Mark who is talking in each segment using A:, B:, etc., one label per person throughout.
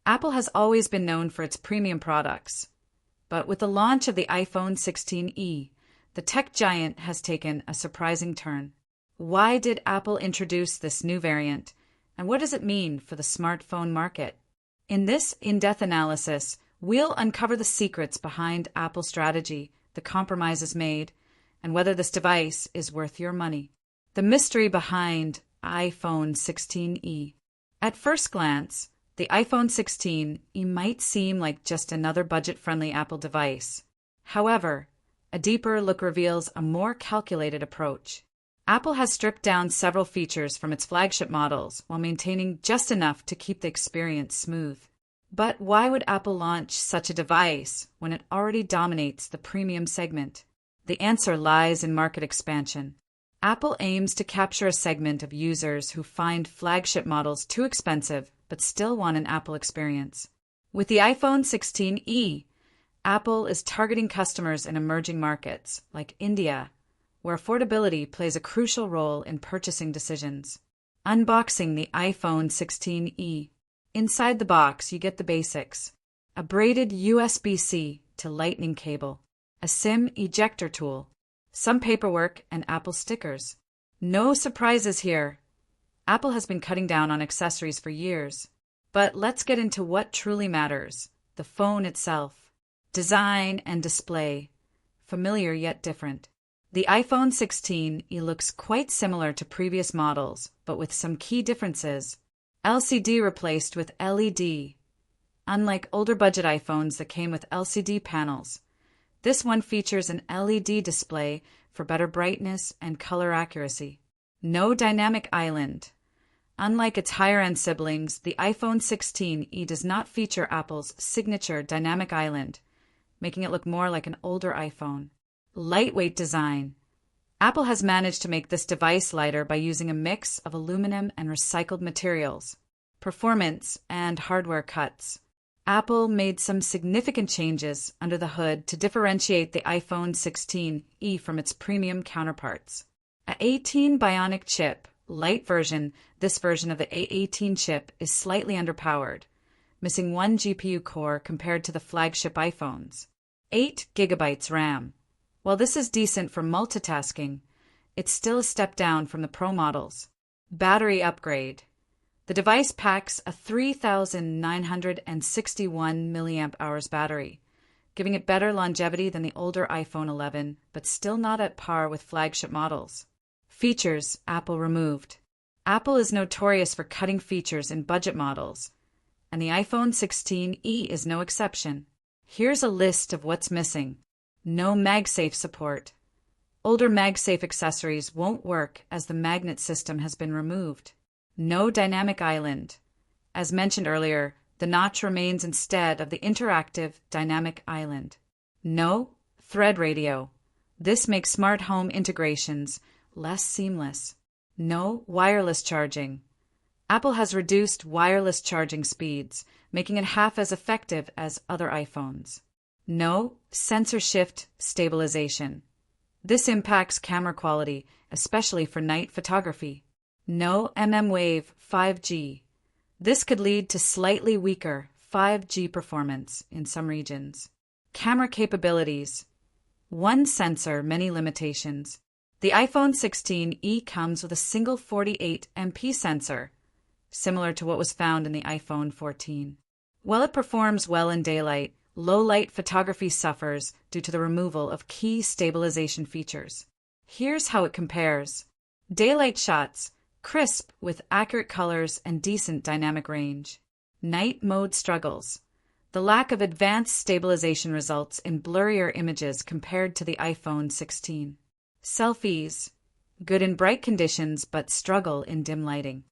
A: Apple has always been known for its premium products, but with the launch of the iPhone 16e, the tech giant has taken a surprising turn. Why did Apple introduce this new variant, and what does it mean for the smartphone market? In this in-depth analysis, we'll uncover the secrets behind Apple's strategy, the compromises made, and whether this device is worth your money. The mystery behind iPhone 16e. At first glance, the iPhone 16e might seem like just another budget-friendly Apple device. However, a deeper look reveals a more calculated approach. Apple has stripped down several features from its flagship models while maintaining just enough to keep the experience smooth. But why would Apple launch such a device when it already dominates the premium segment? The answer lies in market expansion. Apple aims to capture a segment of users who find flagship models too expensive but still want an Apple experience. With the iPhone 16e, Apple is targeting customers in emerging markets like India, where affordability plays a crucial role in purchasing decisions. Unboxing the iPhone 16e. Inside the box, you get the basics: a braided USB-C to Lightning cable, a SIM ejector tool, some paperwork, and Apple stickers. No surprises here. Apple has been cutting down on accessories for years. But let's get into what truly matters: the phone itself. Design and display. Familiar yet different. The iPhone 16e looks quite similar to previous models, but with some key differences. LCD replaced with LED. Unlike older budget iPhones that came with LCD panels, this one features an LED display for better brightness and color accuracy. No dynamic island. Unlike its higher-end siblings, the iPhone 16e does not feature Apple's signature dynamic island, making it look more like an older iPhone. Lightweight design. Apple has managed to make this device lighter by using a mix of aluminum and recycled materials. Performance and hardware cuts. Apple made some significant changes under the hood to differentiate the iPhone 16e from its premium counterparts. A A18 Bionic chip, light version, this version of the A18 chip is slightly underpowered, missing one GPU core compared to the flagship iPhones. 8 GB RAM. While this is decent for multitasking, it's still a step down from the Pro models. Battery upgrade. The device packs a 3,961 mAh battery, giving it better longevity than the older iPhone 11, but still not at par with flagship models. Features Apple removed. Apple is notorious for cutting features in budget models, and the iPhone 16e is no exception. Here's a list of what's missing. No MagSafe support. Older MagSafe accessories won't work as the magnet system has been removed. No dynamic island. As mentioned earlier, the notch remains instead of the interactive dynamic island. No Thread radio. This makes smart home integrations less seamless. No wireless charging. Apple has reduced wireless charging speeds, making it half as effective as other iPhones. No sensor shift stabilization. This impacts camera quality, especially for night photography. No mmWave 5G. This could lead to slightly weaker 5G performance in some regions. Camera capabilities. One sensor, many limitations. The iPhone 16e comes with a single 48MP sensor, similar to what was found in the iPhone 14. While it performs well in daylight, low-light photography suffers due to the removal of key stabilization features. Here's how it compares. Daylight shots, crisp with accurate colors and decent dynamic range. Night mode struggles. The lack of advanced stabilization results in blurrier images compared to the iPhone 16. Selfies. Good in bright conditions but struggle in dim lighting.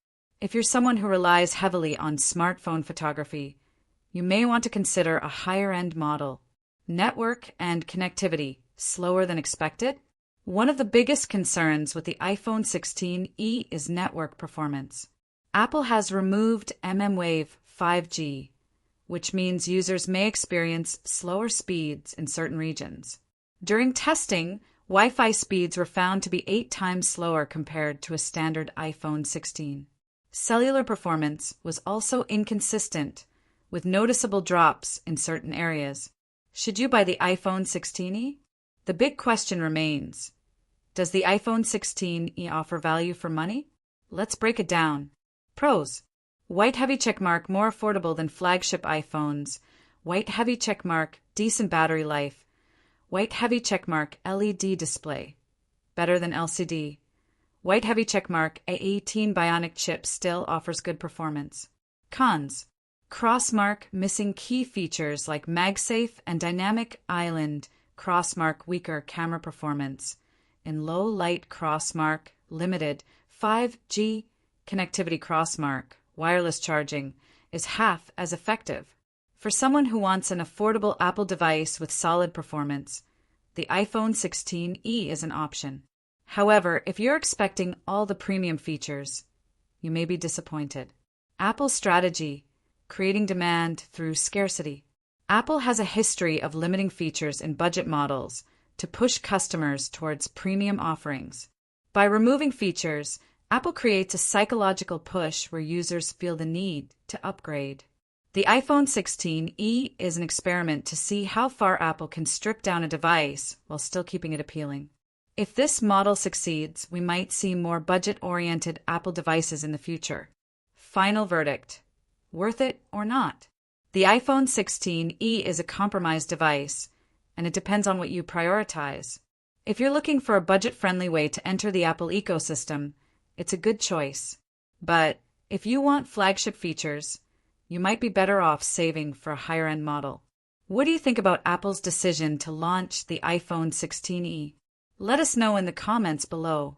A: If you're someone who relies heavily on smartphone photography, you may want to consider a higher-end model. Network and connectivity, slower than expected? One of the biggest concerns with the iPhone 16e is network performance. Apple has removed mmWave 5G, which means users may experience slower speeds in certain regions. During testing, Wi-Fi speeds were found to be 8 times slower compared to a standard iPhone 16. Cellular performance was also inconsistent, with noticeable drops in certain areas. Should you buy the iPhone 16e? The big question remains, does the iPhone 16e offer value for money? Let's break it down. Pros: white heavy checkmark, more affordable than flagship iPhones. White heavy checkmark, decent battery life. White heavy checkmark, LED display, better than LCD. White heavy checkmark, A18 Bionic chip still offers good performance. Cons: crossmark, missing key features like MagSafe and Dynamic Island. Crossmark, weaker camera performance. In low light crossmark, limited 5G connectivity. Crossmark, wireless charging, is half as effective. For someone who wants an affordable Apple device with solid performance, the iPhone 16e is an option. However, if you're expecting all the premium features, you may be disappointed. Apple's strategy: creating demand through scarcity. Apple has a history of limiting features in budget models to push customers towards premium offerings. By removing features, Apple creates a psychological push where users feel the need to upgrade. The iPhone 16e is an experiment to see how far Apple can strip down a device while still keeping it appealing. If this model succeeds, we might see more budget-oriented Apple devices in the future. Final verdict: worth it or not? The iPhone 16e is a compromise device, and it depends on what you prioritize. If you're looking for a budget-friendly way to enter the Apple ecosystem, it's a good choice. But if you want flagship features, you might be better off saving for a higher-end model. What do you think about Apple's decision to launch the iPhone 16e? Let us know in the comments below.